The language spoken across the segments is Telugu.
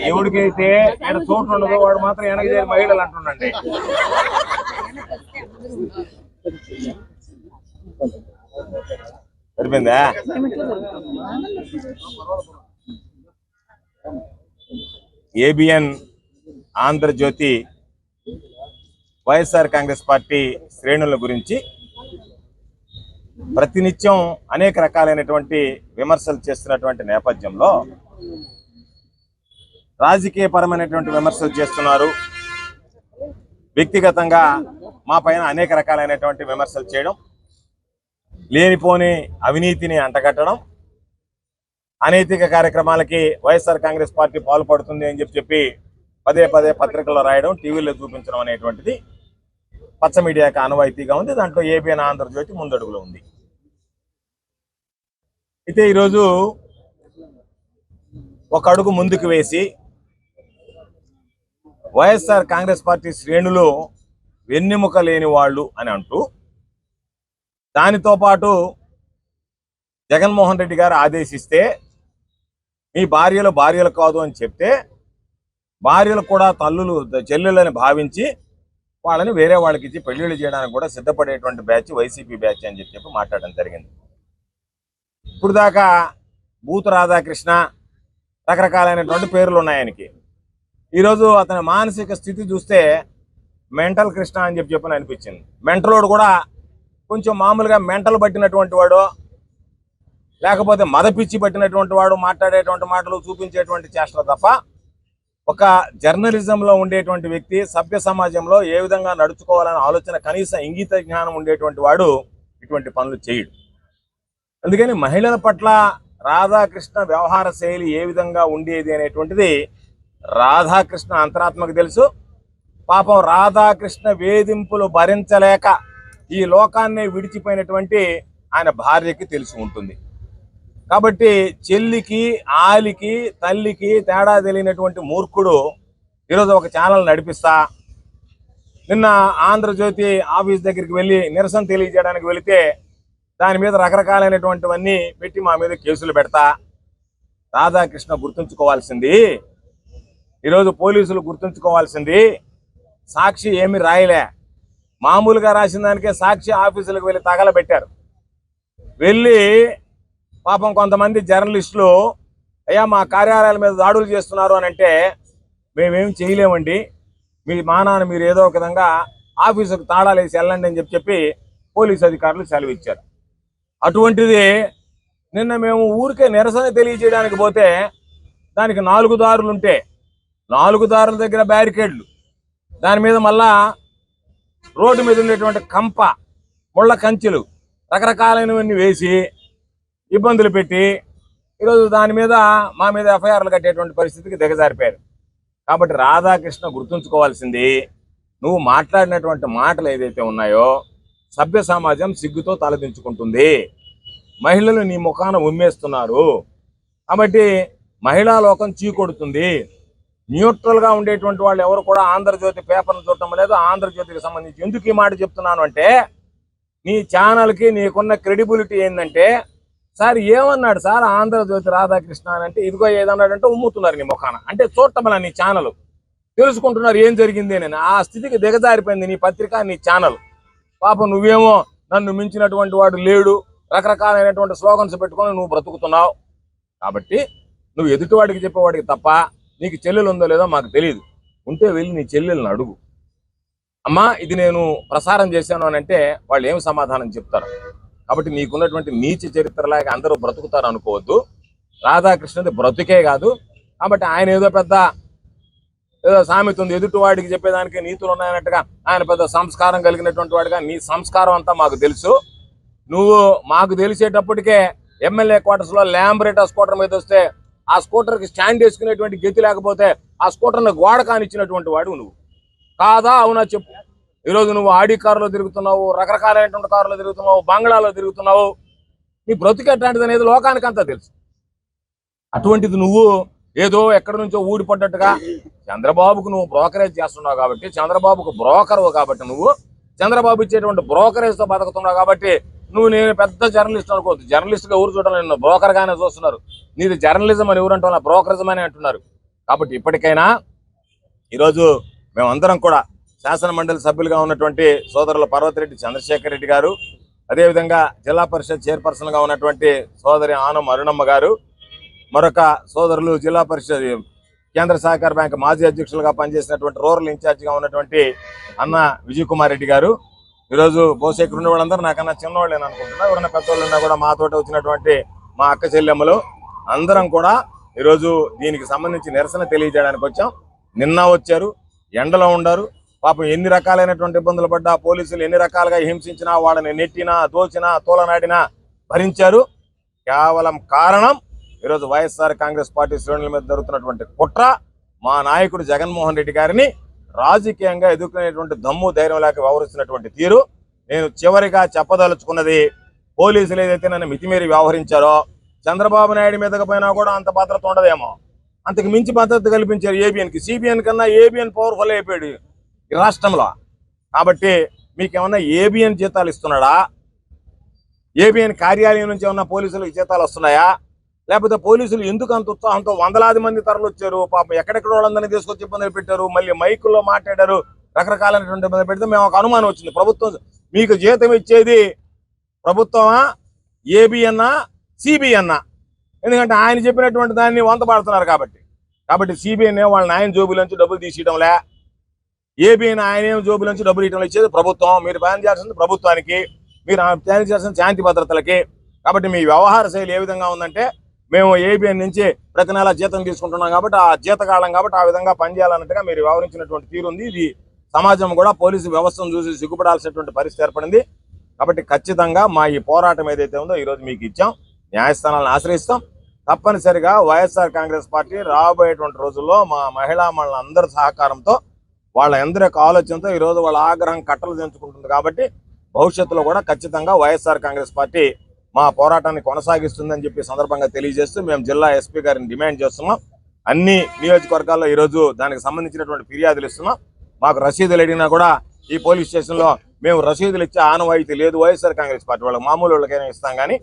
ఎవరికైతే ఆయన చోటు ఉండదో వాడు మాత్రం వెనక చేరి మహిళలు అంటుండండి. సరిపోయిందా? ఏబిఎన్ ఆంధ్రజ్యోతి వైఎస్ఆర్ కాంగ్రెస్ పార్టీ శ్రేణుల గురించి ప్రతినిత్యం అనేక రకాలైనటువంటి విమర్శలు చేస్తున్నటువంటి నేపథ్యంలో రాజకీయపరమైనటువంటి విమర్శలు చేస్తున్నారు. వ్యక్తిగతంగా మా పైన అనేక రకాలైనటువంటి విమర్శలు చేయడం, లేనిపోని అవినీతిని అంటగట్టడం, అనైతిక కార్యక్రమాలకి వైఎస్ఆర్ కాంగ్రెస్ పార్టీ పాల్పడుతుంది అని చెప్పి పదే పదే పత్రికల్లో రాయడం, టీవీలో చూపించడం అనేటువంటిది పచ్చ మీడియాకి ఆనవాయితీగా ఉంది. దాంట్లో ఏబిఎన్ ఆంధ్రజ్యోతి ముందడుగులో ఉంది. అయితే ఈరోజు ఒక అడుగు ముందుకు వేసి వైఎస్ఆర్ కాంగ్రెస్ పార్టీ శ్రేణులు వెన్నెముక లేని వాళ్ళు అని అంటూ, దానితో పాటు జగన్మోహన్ రెడ్డి గారు ఆదేశిస్తే మీ భార్యలు కాదు అని చెప్తే భార్యలు కూడా తల్లులు చెల్లెళ్ళని భావించి వాళ్ళని వేరే వాళ్ళకి ఇచ్చి పెళ్లిళ్ళు చేయడానికి కూడా సిద్ధపడేటువంటి బ్యాచ్ వైసీపీ బ్యాచ్ అని చెప్పి మాట్లాడడం జరిగింది. ఇప్పుడు దాకా బూతు రాధాకృష్ణ రకరకాలైనటువంటి పేర్లు ఉన్నాయి ఆయనకి. ఈరోజు అతని మానసిక స్థితి చూస్తే మెంటల్ కృష్ణ అని చెప్పి అనిపించింది. మెంటలోడు కూడా కొంచెం మామూలుగా మెంటల్ పట్టినటువంటి వాడు, లేకపోతే మదపిచ్చి పట్టినటువంటి వాడు మాట్లాడేటువంటి మాటలు చూపించేటువంటి చేష్టలు తప్ప ఒక జర్నలిజంలో ఉండేటువంటి వ్యక్తి సభ్య సమాజంలో ఏ విధంగా నడుచుకోవాలనే ఆలోచన, కనీస ఇంగిత జ్ఞానం ఉండేటువంటి వాడు ఇటువంటి పనులు చేయడు. అందుకని మహిళల పట్ల రాధాకృష్ణ వ్యవహార శైలి ఏ విధంగా ఉండేది అనేటువంటిది రాధాకృష్ణ అంతరాత్మకు తెలుసు. పాపం రాధాకృష్ణ వేధింపులు భరించలేక ఈ లోకాన్ని విడిచిపోయినటువంటి ఆయన భార్యకి తెలిసి ఉంటుంది. కాబట్టి చెల్లికి, ఆలికి, తల్లికి తేడా తెలియనటువంటి మూర్ఖుడు ఈరోజు ఒక ఛానల్ నడిపిస్తా, నిన్న ఆంధ్రజ్యోతి ఆఫీస్ దగ్గరికి వెళ్ళి నిరసన తెలియజేయడానికి వెళితే దాని మీద రకరకాలైనటువంటివన్నీ పెట్టి మా మీద కేసులు పెడతా. రాధాకృష్ణ గుర్తుంచుకోవాల్సింది, ఈరోజు పోలీసులు గుర్తుంచుకోవాల్సింది, సాక్షి ఏమి రాయలే, మామూలుగా రాసిన దానికే సాక్షి ఆఫీసులకు వెళ్ళి తగలబెట్టారు. వెళ్ళి పాపం కొంతమంది జర్నలిస్టులు అయ్యా మా కార్యాలయాల మీద దాడులు చేస్తున్నారు అని అంటే మేమేం చేయలేమండి, మీ మానాన్ని మీరు ఏదో ఒక విధంగా ఆఫీసుకు తాళాలు వేసి వెళ్ళండి అని చెప్పి పోలీసు అధికారులు సెలవు ఇచ్చారు. అటువంటిది నిన్న మేము ఊరికే నిరసన తెలియజేయడానికి పోతే దానికి 4 దారులు ఉంటే 4 దారుల దగ్గర బ్యారికేడ్లు, దాని మీద మళ్ళా రోడ్డు మీద ఉండేటువంటి కంప, ముళ్ళ కంచెలు, రకరకాలైనవన్నీ వేసి ఇబ్బందులు పెట్టి ఈరోజు దాని మీద మా మీద ఎఫ్ఐఆర్లు కట్టేటువంటి పరిస్థితికి దిగజారిపోయారు. కాబట్టి రాధాకృష్ణ గుర్తుంచుకోవాల్సింది, నువ్వు మాట్లాడినటువంటి మాటలు ఏదైతే ఉన్నాయో సభ్య సమాజం సిగ్గుతో తలదించుకుంటుంది. మహిళలు నీ ముఖాన ఉమ్మేస్తున్నారు. కాబట్టి మహిళా లోకం చీకొడుతుంది. న్యూట్రల్గా ఉండేటువంటి వాళ్ళు ఎవరు కూడా ఆంధ్రజ్యోతి పేపర్ను చూడటం లేదు. ఆంధ్రజ్యోతికి సంబంధించి ఎందుకు ఈ మాట చెప్తున్నాను అంటే, నీ ఛానల్కి నీకున్న క్రెడిబిలిటీ ఏంటంటే, సార్ ఏమన్నాడు సార్ ఆంధ్రజ్యోతి రాధాకృష్ణ అని అంటే, ఇదిగో ఏదన్నాడంటే ఉమ్ముతున్నారు నీ ముఖాన. అంటే చూడటం నీ ఛానల్ తెలుసుకుంటున్నారు ఏం జరిగింది అని. ఆ స్థితికి దిగజారిపోయింది నీ పత్రిక, నీ ఛానల్. పాపం నువ్వేమో నన్ను మించినటువంటి వాడు లేడు, రకరకాలైనటువంటి స్లోగన్స్ పెట్టుకొని నువ్వు బ్రతుకుతున్నావు. కాబట్టి నువ్వు ఎదుటివాడికి చెప్పేవాడికి తప్ప నీకు చెల్లెలు ఉందో లేదో మాకు తెలియదు. ఉంటే వెళ్ళి నీ చెల్లెలను అడుగు. అమ్మా ఇది నేను ప్రసారం చేశాను అని అంటే వాళ్ళు ఏమి సమాధానం చెప్తారు. కాబట్టి నీకున్నటువంటి నీచ చరిత్రలాగా అందరూ బ్రతుకుతారు అనుకోవద్దు. రాధాకృష్ణది బ్రతుకే కాదు. కాబట్టి ఆయన ఏదో పెద్ద ఏదో సామెత ఉంది, ఎదుటివాడికి చెప్పేదానికి నీతులు ఉన్నాయన్నట్టుగా ఆయన పెద్ద సంస్కారం కలిగినటువంటి వాడిగా. నీ సంస్కారం అంతా మాకు తెలుసు. నువ్వు మాకు తెలిసేటప్పటికే ఎమ్మెల్యే క్వార్టర్స్లో ల్యాంబ్రేటా స్కూటర్ మీద వస్తే ఆ స్కూటర్కి స్టాండ్ వేసుకునేటువంటి గతి లేకపోతే ఆ స్కూటర్ని గోడ కానిచ్చినటువంటి వాడు నువ్వు కాదా? అవునా చెప్పు. ఈరోజు నువ్వు ఆడి కారులో తిరుగుతున్నావు, రకరకాలైనటువంటి కారులో తిరుగుతున్నావు, బంగ్లాలో తిరుగుతున్నావు. నీ బ్రతుకు ఎట్లాంటిది అనేది లోకానికి అంతా తెలుసు. అటువంటిది నువ్వు ఏదో ఎక్కడి నుంచో ఊడిపడ్డట్టుగా చంద్రబాబుకు నువ్వు బ్రోకరేజ్ చేస్తున్నావు కాబట్టి, చంద్రబాబుకు బ్రోకరు కాబట్టి, నువ్వు చంద్రబాబు ఇచ్చేటువంటి బ్రోకరేజ్తో బతుకుతున్నావు కాబట్టి నేను పెద్ద జర్నలిస్ట్ అనుకోవద్దు. జర్నలిస్ట్గా ఎవరు చూడాలి, నిన్ను బ్రోకర్గానే చూస్తున్నారు. నీది జర్నలిజం అని ఎవరు అంటున్నా, బ్రోకరిజం అని అంటున్నారు. కాబట్టి ఇప్పటికైనా ఈరోజు మేమందరం కూడా శాసన మండలి సభ్యులుగా ఉన్నటువంటి సోదరులు పర్వతిరెడ్డి చంద్రశేఖర్ రెడ్డి గారు, అదేవిధంగా జిల్లా పరిషత్ చైర్పర్సన్గా ఉన్నటువంటి సోదరి ఆనం అరుణమ్మ గారు, మరొక సోదరులు జిల్లా పరిషత్ కేంద్ర సహకార బ్యాంక్ మాజీ అధ్యక్షులుగా పనిచేసినటువంటి రూరల్ ఇన్ఛార్జిగా ఉన్నటువంటి అన్న విజయ్ కుమార్ రెడ్డి గారు, ఈరోజు బహుశా ఇక్కడ ఉన్న వాళ్ళందరూ నాకన్నా చిన్నవాళ్ళని అనుకుంటున్నా, ఎవరైనా పెద్దవాళ్ళు ఉన్నా కూడా మాతోటి వచ్చినటువంటి మా అక్క చెల్లెమ్మలు అందరం కూడా ఈరోజు దీనికి సంబంధించి నిరసన తెలియజేయడానికి వచ్చాం. నిన్న వచ్చారు, ఎండలో ఉండారు. పాపం ఎన్ని రకాలైనటువంటి ఇబ్బందులు పడ్డా, పోలీసులు ఎన్ని రకాలుగా హింసించినా, వాళ్ళని నెట్టినా, దోచినా, తోలనాడినా భరించారు. కేవలం కారణం ఈరోజు వైఎస్ఆర్ కాంగ్రెస్ పార్టీ శ్రేణుల మీద జరుగుతున్నటువంటి కుట్ర, మా నాయకుడు జగన్మోహన్ రెడ్డి గారిని రాజకీయంగా ఎదుర్కొనేటువంటి దమ్ము ధైర్యం లేక వ్యవహరిస్తున్నటువంటి తీరు. నేను చివరిగా చెప్పదలుచుకున్నది, పోలీసులు ఏదైతే నన్ను మితిమీరి వ్యవహరించారో, చంద్రబాబు నాయుడు మీదకి పోయినా కూడా అంత భద్రత ఉండదేమో, అంతకు మించి భద్రత కల్పించారు ఏబిఎన్కి. సిబిఎన్ కన్నా ఏబిఎన్ పవర్ఫుల్ అయిపోయాడు ఈ రాష్ట్రంలో. కాబట్టి మీకేమన్నా ఏబిఎన్ జీతాలు ఇస్తున్నాడా? ఏబిఎన్ కార్యాలయం నుంచి ఏమన్నా పోలీసులకు జీతాలు వస్తున్నాయా? లేకపోతే పోలీసులు ఎందుకు అంత ఉత్సాహంతో వందలాది మంది తరలి వచ్చారు? పాపం ఎక్కడెక్కడ వాళ్ళందరినీ తీసుకొచ్చి ఇబ్బందులు పెట్టారు, మళ్ళీ మైకుల్లో మాట్లాడారు, రకరకాలైనటువంటి ఇబ్బందులు పెడితే మేము ఒక అనుమానం వచ్చింది, ప్రభుత్వం మీకు జీతం ఇచ్చేది ప్రభుత్వమా, ఏబిఎన్నా, సిబిఎన్నా? ఎందుకంటే ఆయన చెప్పినటువంటి దాన్ని వంతపాడుతున్నారు కాబట్టి సిబిఎన్ వాళ్ళని ఆయన జోబుల నుంచి డబ్బులు తీసేయడంలే, ఏబిఎన్ ఆయన జోబుల నుంచి డబ్బులు ఇవ్వడం ఇచ్చేది ప్రభుత్వం. మీరు ప్లాన్ చేయాల్సింది ప్రభుత్వానికి, మీరు ప్లాన్ చేయాల్సిన శాంతి భద్రతలకి. కాబట్టి మీ వ్యవహార శైలి ఏ విధంగా ఉందంటే, మేము ఏబిఎన్ నుంచి ప్రతి నెల జీతం తీసుకుంటున్నాం కాబట్టి ఆ జీతకాలం కాబట్టి ఆ విధంగా పనిచేయాలన్నట్టుగా మీరు వ్యవహరించినటువంటి తీరు ఉంది. ఇది సమాజం కూడా పోలీసు వ్యవస్థను చూసి సిగ్గుపడాల్సినటువంటి పరిస్థితి ఏర్పడింది. కాబట్టి ఖచ్చితంగా మా ఈ పోరాటం ఏదైతే ఉందో ఈరోజు మీకు ఇచ్చాం, న్యాయస్థానాలను ఆశ్రయిస్తాం. తప్పనిసరిగా వైఎస్ఆర్ కాంగ్రెస్ పార్టీ రాబోయేటువంటి రోజుల్లో మా మహిళా మండలందరి సహకారంతో, వాళ్ళ అందరి యొక్క ఆలోచనతో ఈరోజు వాళ్ళ ఆగ్రహం కట్టలు తెంచుకుంటుంది. కాబట్టి భవిష్యత్తులో కూడా ఖచ్చితంగా వైఎస్ఆర్ కాంగ్రెస్ పార్టీ మా పోరాటాన్ని కొనసాగిస్తుందని చెప్పి సందర్భంగా తెలియజేస్తూ మేము జిల్లా ఎస్పీ గారిని డిమాండ్ చేస్తున్నాం. అన్ని నియోజకవర్గాల్లో ఈరోజు దానికి సంబంధించినటువంటి ఫిర్యాదులు ఇస్తున్నాం. మాకు రసీదులు అడిగినా కూడా ఈ పోలీస్ స్టేషన్లో మేము రసీదులు ఇచ్చే ఆనవాయితీ లేదు. వైఎస్ఆర్ కాంగ్రెస్ పార్టీ వాళ్ళకి మామూలు వాళ్ళకైనా ఇస్తాం, కానీ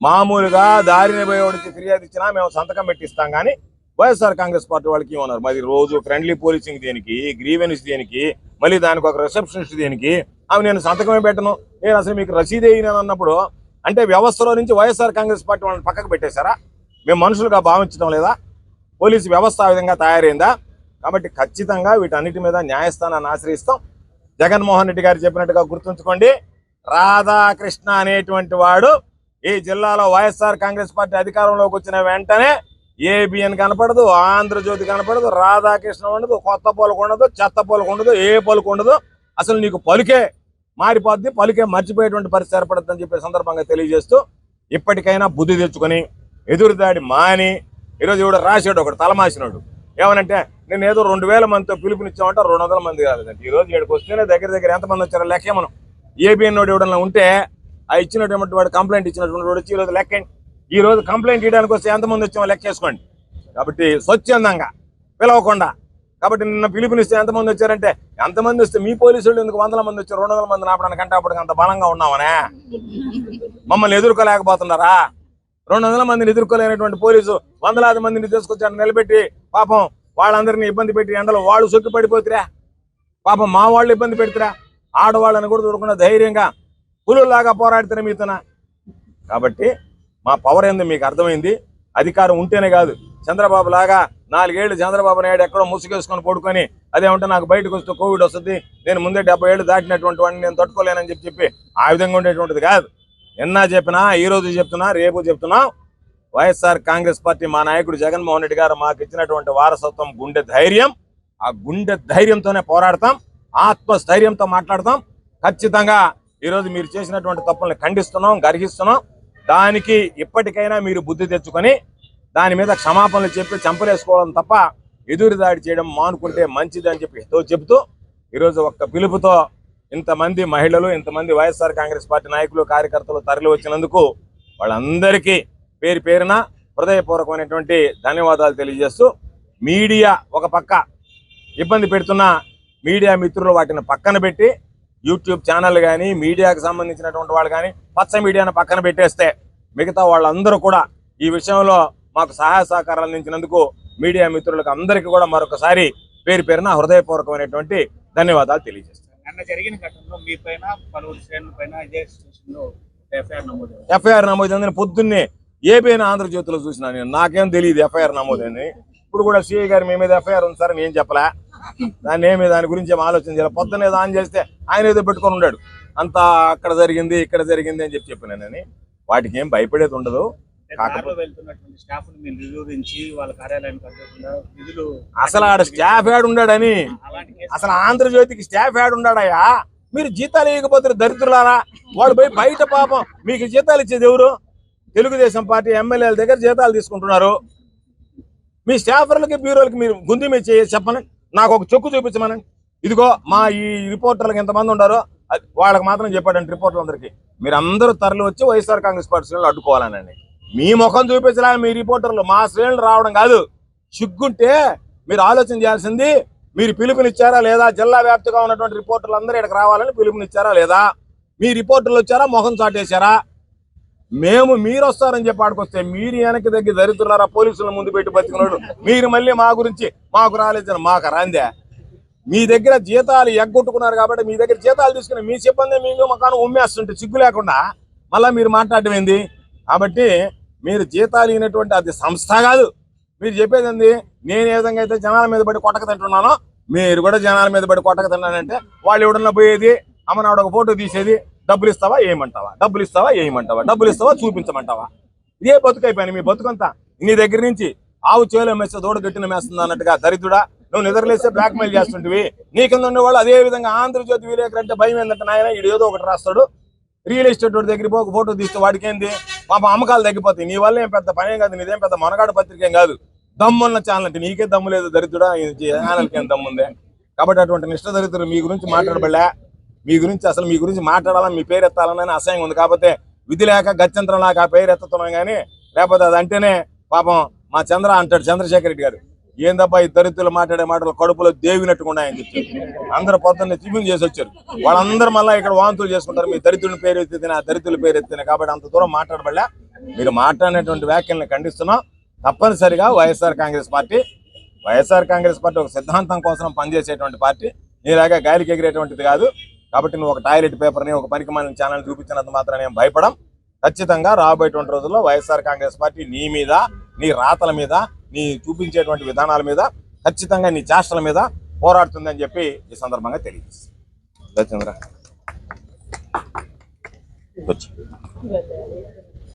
మామూలుగా దారిని పోయేవాడికి ఫిర్యాదు ఇచ్చినా మేము సంతకం పెట్టిస్తాం, కానీ వైఎస్ఆర్ కాంగ్రెస్ పార్టీ వాళ్ళకి ఏమన్నారు? మరి రోజు ఫ్రెండ్లీ పోలీసింగ్ దేనికి, గ్రీవెన్స్ దేనికి, మళ్ళీ దానికి ఒక రిసెప్షనిస్ట్ దేనికి? అవి నేను సంతకమే పెట్టను, నేను అసలు మీకు రసీదు వేయను అన్నప్పుడు అంటే వ్యవస్థలో నుంచి వైఎస్ఆర్ కాంగ్రెస్ పార్టీ వాళ్ళని పక్కకు పెట్టేశారా? మేము మనుషులుగా భావించడం లేదా? పోలీసు వ్యవస్థ ఆ విధంగా తయారైందా? కాబట్టి ఖచ్చితంగా వీటన్నిటి మీద న్యాయస్థానాన్ని ఆశ్రయిస్తాం. జగన్మోహన్ రెడ్డి గారు చెప్పినట్టుగా గుర్తుంచుకోండి, రాధాకృష్ణ అనేటువంటి వాడు ఈ జిల్లాలో వైఎస్ఆర్ కాంగ్రెస్ పార్టీ అధికారంలోకి వచ్చిన వెంటనే ఏబిఎన్ కనపడదు, ఆంధ్రజ్యోతి కనపడదు, రాధాకృష్ణ ఉండదు, కొత్త పలుకు ఉండదు, చెత్త పలుకు ఉండదు, ఏ పలుకు ఉండదు. అసలు నీకు పలుకే మారిపోద్ది, పలుకే మర్చిపోయేటువంటి పరిస్థితి ఏర్పడుతుందని చెప్పే సందర్భంగా తెలియజేస్తూ, ఇప్పటికైనా బుద్ధి తెచ్చుకొని ఎదురుదాడి మాని, ఈరోజు ఇవిడ రాశాడు ఒకడు తలమాసినాడు, ఏమనంటే నేను ఏదో 2000 మందితో పిలుపునిచ్చామంటే 200 మంది కాలేదండి. ఈరోజు ఇక్కడికి వస్తేనే దగ్గర ఎంతమంది వచ్చారో లెక్కే. మనం ఏబిఎన్ వాడు ఎవడన్నా ఉంటే ఆ ఇచ్చినటువంటి వాడు కంప్లైంట్ ఇచ్చినటువంటి వాడు వచ్చి ఈరోజు లెక్కండి. ఈ రోజు కంప్లైంట్ ఇవ్వడానికి వస్తే ఎంతమంది వచ్చామో లెక్కేసుకోండి. కాబట్టి స్వచ్ఛందంగా పిలవకుండా, కాబట్టి నిన్న పిలుపునిస్తే ఎంతమంది వచ్చారంటే, ఎంతమంది వస్తే మీ పోలీసులు ఎందుకు 100 మంది వచ్చారు, 200 మంది ఆపడానికంటే అప్పటికి అంత బలంగా ఉన్నామనే మమ్మల్ని ఎదుర్కోలేకపోతున్నారా? 200 మందిని ఎదుర్కోలేనటువంటి పోలీసు వందలాది మందిని తీసుకొచ్చారు నిలబెట్టి, పాపం వాళ్ళందరినీ ఇబ్బంది పెట్టి ఎండలో వాళ్ళు సొక్కి పడిపోతురా, పాపం మా వాళ్ళు ఇబ్బంది పెడుతురా, ఆడవాళ్ళని కూడా చూడకుండా ధైర్యంగా పులులాగా పోరాడుతున్నా మీతోన. కాబట్టి మా పవర్ ఏందో మీకు అర్థమైంది. అధికారం ఉంటేనే కాదు, చంద్రబాబు లాగా 4 ఏళ్ళు చంద్రబాబు నాయుడు ఎక్కడో ముసుగేసుకొని పడుకొని అదేమంటే నాకు బయటకు వస్తే కోవిడ్ వస్తుంది, నేను ముందే 70 ఏళ్ళు దాటినటువంటి వాడిని నేను తట్టుకోలేనని చెప్పి ఆ విధంగా ఉండేటువంటిది కాదు. నిన్న చెప్పినా, ఈ రోజు చెప్తున్నా, రేపు చెప్తున్నా, వైఎస్ఆర్ కాంగ్రెస్ పార్టీ మా నాయకుడు జగన్మోహన్ రెడ్డి గారు మాకు ఇచ్చినటువంటి వారసత్వం గుండె ధైర్యం. ఆ గుండె ధైర్యంతోనే పోరాడతాం, ఆత్మస్థైర్యంతో మాట్లాడతాం. ఖచ్చితంగా ఈరోజు మీరు చేసినటువంటి తప్పుల్ని ఖండిస్తున్నాం, గర్హిస్తున్నాం. దానికి ఇప్పటికైనా మీరు బుద్ధి తెచ్చుకొని దాని మీద క్షమాపణలు చెప్పి చంపలేసుకోవడం తప్ప ఎదురుదాడి చేయడం మానుకుంటే మంచిదని చెప్పి చెబుతూ, ఈరోజు ఒక్క పిలుపుతో ఇంతమంది మహిళలు, ఇంతమంది వైఎస్ఆర్ కాంగ్రెస్ పార్టీ నాయకులు, కార్యకర్తలు తరలి వచ్చినందుకు వాళ్ళందరికీ పేరు పేరున హృదయపూర్వకమైనటువంటి ధన్యవాదాలు తెలియజేస్తూ, మీడియా ఒక పక్క ఇబ్బంది పెడుతున్న మీడియా మిత్రులు వాటిని పక్కన పెట్టి యూట్యూబ్ ఛానల్ కానీ మీడియాకి సంబంధించినటువంటి వాళ్ళు కానీ పచ్చ మీడియాను పక్కన పెట్టేస్తే మిగతా వాళ్ళందరూ కూడా ఈ విషయంలో మాకు సహాయ సహకారాలు అందించినందుకు మీడియా మిత్రులకు అందరికీ కూడా మరొకసారి పేరు పేరున హృదయపూర్వకమైనటువంటి ధన్యవాదాలు తెలియజేస్తాను. నిన్న జరిగిన ఘటనలో మీ పైన పలువురు శ్రేణుల పైన ఇదే స్టేషన్లో ఎఫ్ఐఆర్ నమోదైందని పొద్దున్నే ఏబీఎన్ ఆంధ్రజ్యోతిలో చూసినా నేను. నాకేం తెలియదు ఎఫ్ఐఆర్ నమోదైంది. ఇప్పుడు కూడా సిఐ గారు మీ మీద ఎఫ్ఐఆర్ ఉంది సార్ అని ఏం చెప్పలే. దాని గురించి ఏం ఆలోచన చేయాలి. పొద్దున్న ఏదో ఆన్ చేస్తే ఆయన ఏదో పెట్టుకొని ఉన్నాడు. అంతా అక్కడ జరిగింది ఇక్కడ జరిగింది అని చెప్పినానని. వాటికి ఏం భయపడేది ఉండదు. అసలు ఆడ స్టాఫ్ యాడ్ ఉన్నాడని, అసలు ఆంధ్రజ్యోతికి స్టాఫ్ యాడ్ ఉన్నాడయ్యా. మీరు జీతాలు ఇవ్వకపోతే దరిద్రులారా. వాడు పోయి బయట పాపం మీకు జీతాలు ఇచ్చేది ఎవరు? తెలుగుదేశం పార్టీ ఎమ్మెల్యేల దగ్గర జీతాలు తీసుకుంటున్నారు. మీ స్టాఫర్లకి బ్యూరోలకి మీరు గుంది మీద చెప్పండి. నాకు ఒక చెక్కు చూపించమనండి. ఇదిగో మా ఈ రిపోర్టర్లకు ఎంతమంది ఉన్నారో వాళ్ళకి మాత్రం చెప్పాడండి. రిపోర్టర్లందరికీ మీరు అందరూ తరలి వచ్చి వైఎస్ఆర్ కాంగ్రెస్ పార్టీ శ్రేణులు అడ్డుకోవాలనండి. మీ ముఖం చూపించలే మీ రిపోర్టర్లు, మా శ్రేణులు రావడం కాదు. సిగ్గుంటే మీరు ఆలోచన చేయాల్సింది, మీరు పిలుపునిచ్చారా లేదా? జిల్లా వ్యాప్తిగా ఉన్నటువంటి రిపోర్టర్లు అందరూ ఇక్కడికి రావాలని పిలుపునిచ్చారా లేదా? మీ రిపోర్టర్లు వచ్చారా? ముఖం చాటేశారా? మేము మీరు వస్తారని చెప్పి ఆడుకొస్తే మీరు వెనక్కి దగ్గర దరిద్రులారా. పోలీసుల ముందు పెట్టి బతికినాడు. మీరు మళ్ళీ మా గురించి మాకు రాలేదని మాకు రాందే. మీ దగ్గర జీతాలు ఎగ్గొట్టుకున్నారు కాబట్టి మీ దగ్గర జీతాలు తీసుకుని మీ సిబ్బంది మీకు మకాను ఉమ్మేస్తుంటే సిగ్గు లేకుండా మళ్ళీ మీరు మాట్లాడటం ఏంది? కాబట్టి మీరు జీతాలు ఇచ్చినటువంటి అది సంస్థ కాదు. మీరు చెప్పేది ఏంది? నేను ఏ విధంగా అయితే జనాల మీద పడి కొట్టక తింటున్నానో మీరు కూడా జనాల మీద పడి కొట్టక తిన్నానంటే వాళ్ళు ఎవడన్నా పోయేది అమ్మనావిడ ఒక ఫోటో తీసేది, డబ్బులు ఇస్తావా ఏమంటావా, డబ్బులు ఇస్తావా ఏమంటావా, డబ్బులు ఇస్తావా చూపించమంటావా? ఇదే బతుకైపోయాను మీ బతుకంతా. నీ దగ్గర నుంచి ఆవు చేలో మెస్తే దూడ గట్టిన మేస్తుంది అన్నట్టుగా దరిద్రుడా నువ్వు నిద్రలేస్తే బ్లాక్ మెయిల్ చేస్తుంటివి. నీ కింద ఉండేవాళ్ళు అదే విధంగా ఆంధ్రజ్యోతి విలేకరు అంటే భయం ఏంటంటే నాయన ఈడు ఏదో ఒకటి రాస్తాడు. రియల్ ఎస్టేట్ వాడి దగ్గర ఒక ఫోటో తీస్తే వాడికి ఏంది పాప అమ్మకాలు తగ్గిపోతాయి. నీ వల్ల ఏం పెద్ద పనేం కాదు. నీదేం పెద్ద మనగాడు పత్రిక ఏం కాదు. దమ్మున్న ఛానల్ అంటే నీకే దమ్ము లేదు దరిద్రుడా. ఛానల్కి ఏం దమ్ముందే? కాబట్టి అటువంటి నిష్ఠ దరిద్రులు మీ గురించి మాట్లాడబడలే. మీ గురించి మాట్లాడాలని మీ పేరు ఎత్తాలని అసహ్యంగా ఉంది. కాకపోతే విధి లేక గత్యంతరం లేక ఆ పేరు ఎత్తుతున్నాం కానీ లేకపోతే అది అంటేనే పాపం మా చంద్ర అంటాడు చంద్రశేఖర్ రెడ్డి గారు. ఏందబ్బా ఈ దరిద్రులు మాట్లాడే మాటలు కడుపులో దేవినట్టుకుండా ఆయన చెప్పి అందరూ పొద్దున్నే టిఫిన్ చేసి వచ్చారు. వాళ్ళందరూ మళ్ళీ ఇక్కడ వాంతులు చేసుకుంటారు. మీ దరిద్రుని పేరు ఎత్తిన దరిద్రుల పేరు ఎత్తిన. కాబట్టి అంత దూరం మాట్లాడబడలే. మీరు మాట్లాడినటువంటి వ్యాఖ్యల్ని ఖండిస్తున్నాం. తప్పనిసరిగా వైఎస్ఆర్ కాంగ్రెస్ పార్టీ ఒక సిద్ధాంతం కోసం పనిచేసేటువంటి పార్టీ. నీలాగా గాలికి ఎగిరేటువంటిది కాదు. కాబట్టి నువ్వు ఒక టాయిలెట్ పేపర్ని ఒక పనికి మాలిన ఛానల్ చూపించినంత మాత్రం నేను భయపడం. ఖచ్చితంగా రాబోయేటువంటి రోజుల్లో వైఎస్ఆర్ కాంగ్రెస్ పార్టీ నీ మీద, నీ రాతల మీద, నీ చూపించేటువంటి విధానాల మీద, ఖచ్చితంగా నీ చేష్టల మీద పోరాడుతుందని చెప్పి ఈ సందర్భంగా తెలియజేస్తాను.